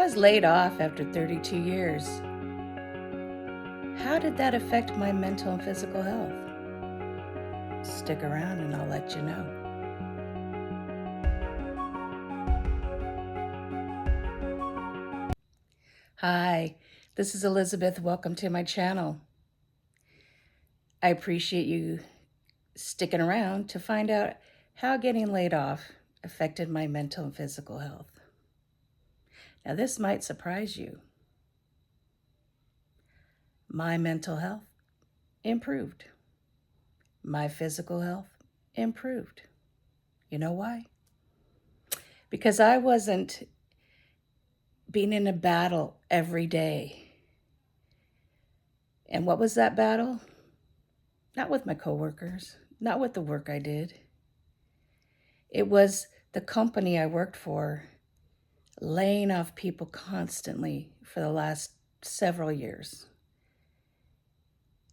was laid off after 32 years. How did that affect my mental and physical health? Stick around and I'll let you know. Hi, this is Elizabeth. Welcome to my channel. I appreciate you sticking around to find out how getting laid off affected my mental and physical health. Now, this might surprise you. My mental health improved. My physical health improved. You know why? Because I wasn't being in a battle every day. And what was that battle? Not with my coworkers, not with the work I did. It was the company I worked for laying off people constantly for the last several years.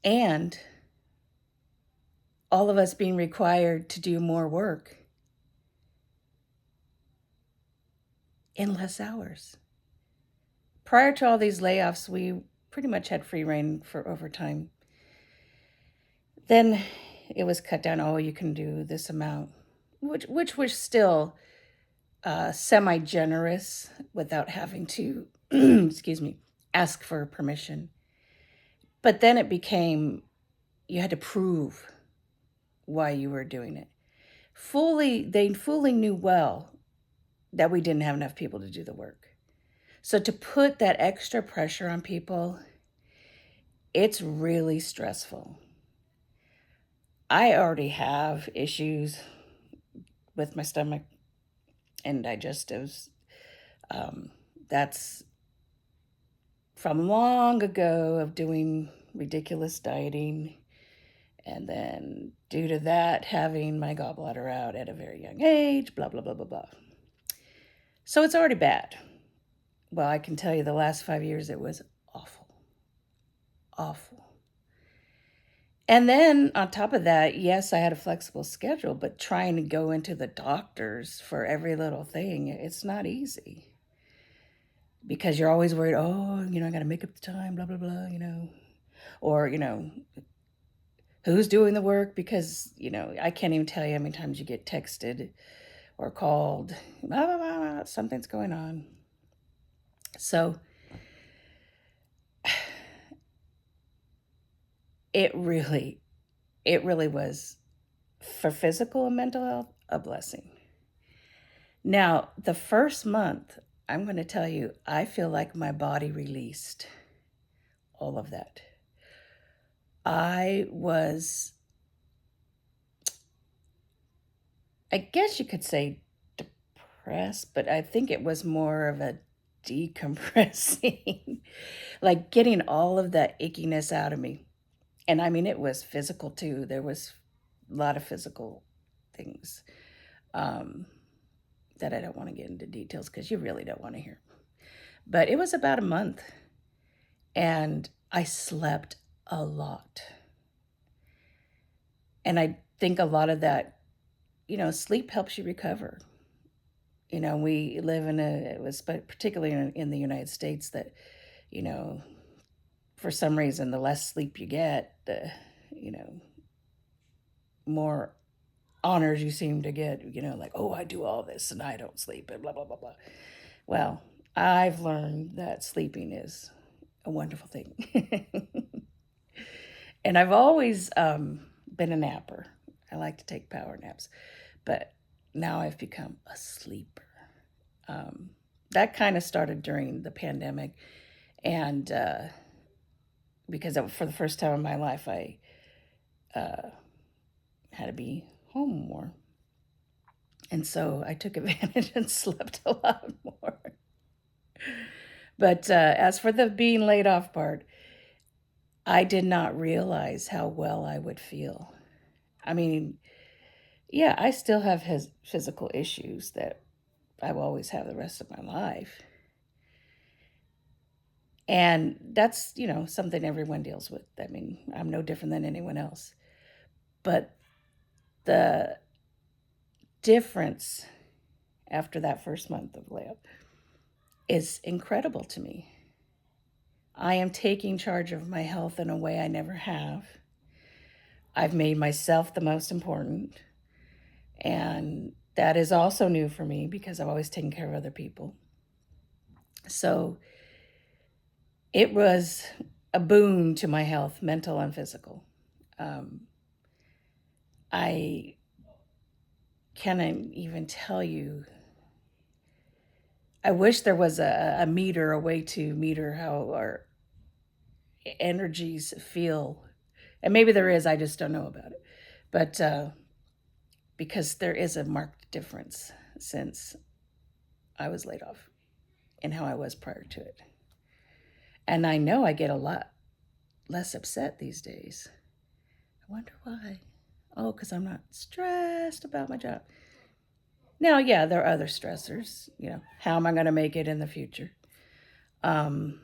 And all of us being required to do more work in less hours. Prior to all these layoffs, we pretty much had free rein for overtime. Then it was cut down. Oh, you can do this amount, which was still semi-generous without having to, ask for permission. But then it became, you had to prove why you were doing it. They fully knew well that we didn't have enough people to do the work. So to put that extra pressure on people, it's really stressful. I already have issues with my stomach and digestives. That's from long ago of doing ridiculous dieting, and then due to that, having my gallbladder out at a very young age, blah, blah, blah, blah, blah. So it's already bad. Well, I can tell you the last 5 years, it was awful. Awful. And then on top of that, yes, I had a flexible schedule, but trying to go into the doctors for every little thing, it's not easy. Because you're always worried, I got to make up the time, blah, blah, blah, Or, who's doing the work? Because, I can't even tell you how many times you get texted or called, blah, blah, blah, something's going on. So it really was, for physical and mental health, a blessing. Now, the first month, I'm going to tell you, I feel like my body released all of that. I guess you could say depressed, but I think it was more of a decompressing, like getting all of that ickiness out of me. And I mean, it was physical too. There was a lot of physical things that I don't want to get into details because you really don't want to hear. But it was about a month, and I slept a lot. And I think a lot of that, sleep helps you recover. We live it was particularly in the United States that, for some reason, the less sleep you get, the, more honors you seem to get, like, oh, I do all this and I don't sleep and blah, blah, blah, blah. Well, I've learned that sleeping is a wonderful thing. And I've always been a napper. I like to take power naps, but now I've become a sleeper. That kind of started during the pandemic, and because for the first time in my life, I had to be home more. And so I took advantage and slept a lot more. But as for the being laid off part, I did not realize how well I would feel. I mean, yeah, I still have physical issues that I will always have the rest of my life. And that's, something everyone deals with. I mean, I'm no different than anyone else. But the difference after that first month of layoff is incredible to me. I am taking charge of my health in a way I never have. I've made myself the most important. And that is also new for me because I've always taken care of other people. So it was a boon to my health, mental and physical. I cannot even tell you. I wish there was a meter, a way to meter how our energies feel. And maybe there is, I just don't know about it. But because there is a marked difference since I was laid off and how I was prior to it. And I know I get a lot less upset these days. I wonder why. Oh, because I'm not stressed about my job. Now, yeah, there are other stressors. How am I going to make it in the future? My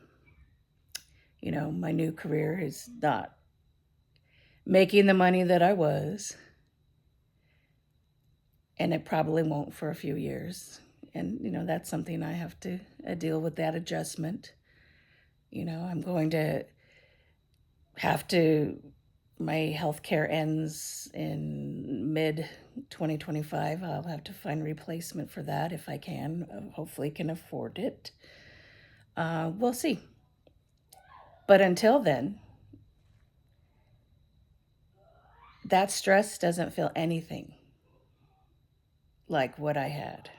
new career is not making the money that I was, and it probably won't for a few years. And, that's something I have to deal with, that adjustment. I'm going to have to, my health care ends in mid 2025. I'll have to find a replacement for that if I can. Hopefully can afford it. We'll see. But until then, that stress doesn't feel anything like what I had.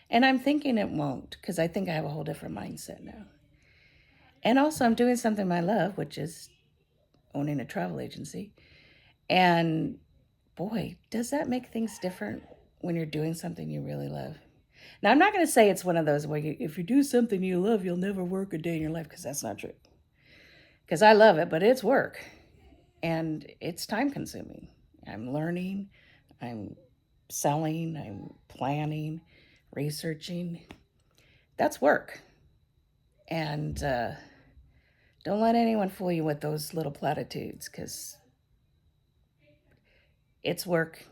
And I'm thinking it won't, because I think I have a whole different mindset now. And also, I'm doing something I love, which is owning a travel agency. And boy, does that make things different when you're doing something you really love. Now, I'm not going to say it's one of those where if you do something you love, you'll never work a day in your life, because that's not true. Because I love it, but it's work. And it's time consuming. I'm learning, I'm selling, I'm planning, researching. That's work. And don't let anyone fool you with those little platitudes, because it's work.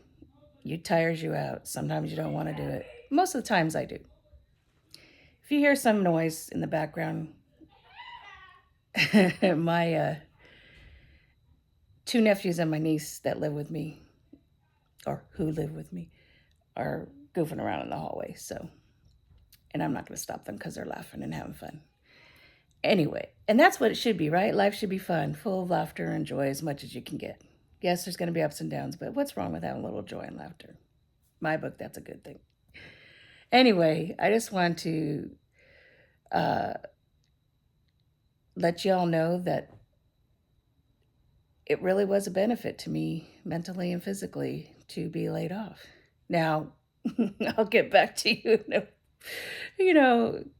It tires you out. Sometimes you don't want to do it. Most of the times I do. If you hear some noise in the background, my two nephews and my niece that live with me, or who live with me, are goofing around in the hallway. And I'm not going to stop them because they're laughing and having fun. Anyway, and that's what it should be, right? Life should be fun, full of laughter and joy as much as you can get. Yes, there's going to be ups and downs, but what's wrong with having a little joy and laughter? My book, that's a good thing. Anyway, I just want to let y'all know that it really was a benefit to me mentally and physically to be laid off. Now, I'll get back to you.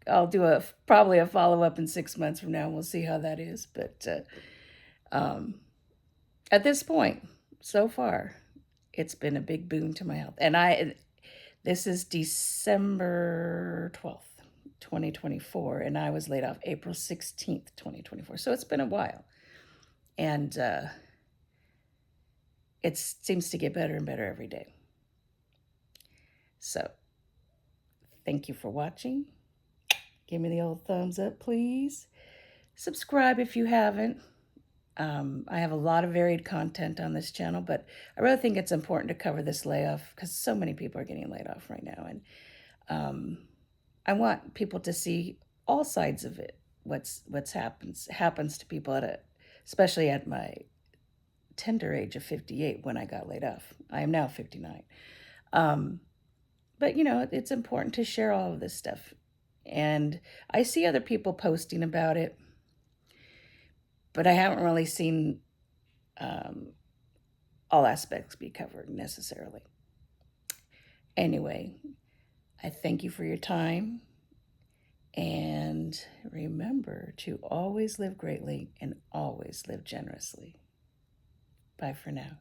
I'll do probably a follow-up in 6 months from now. We'll see how that is. But at this point, so far, it's been a big boon to my health. And this is December 12th, 2024, and I was laid off April 16th, 2024. So it's been a while. And it seems to get better and better every day. So thank you for watching. Give me the old thumbs up, please. Subscribe if you haven't. I have a lot of varied content on this channel, but I really think it's important to cover this layoff because so many people are getting laid off right now. And I want people to see all sides of it, what's happens to people especially at my tender age of 58 when I got laid off. I am now 59. But, it's important to share all of this stuff. And I see other people posting about it, but I haven't really seen all aspects be covered necessarily. Anyway, I thank you for your time. And remember to always live greatly and always live generously. Bye for now.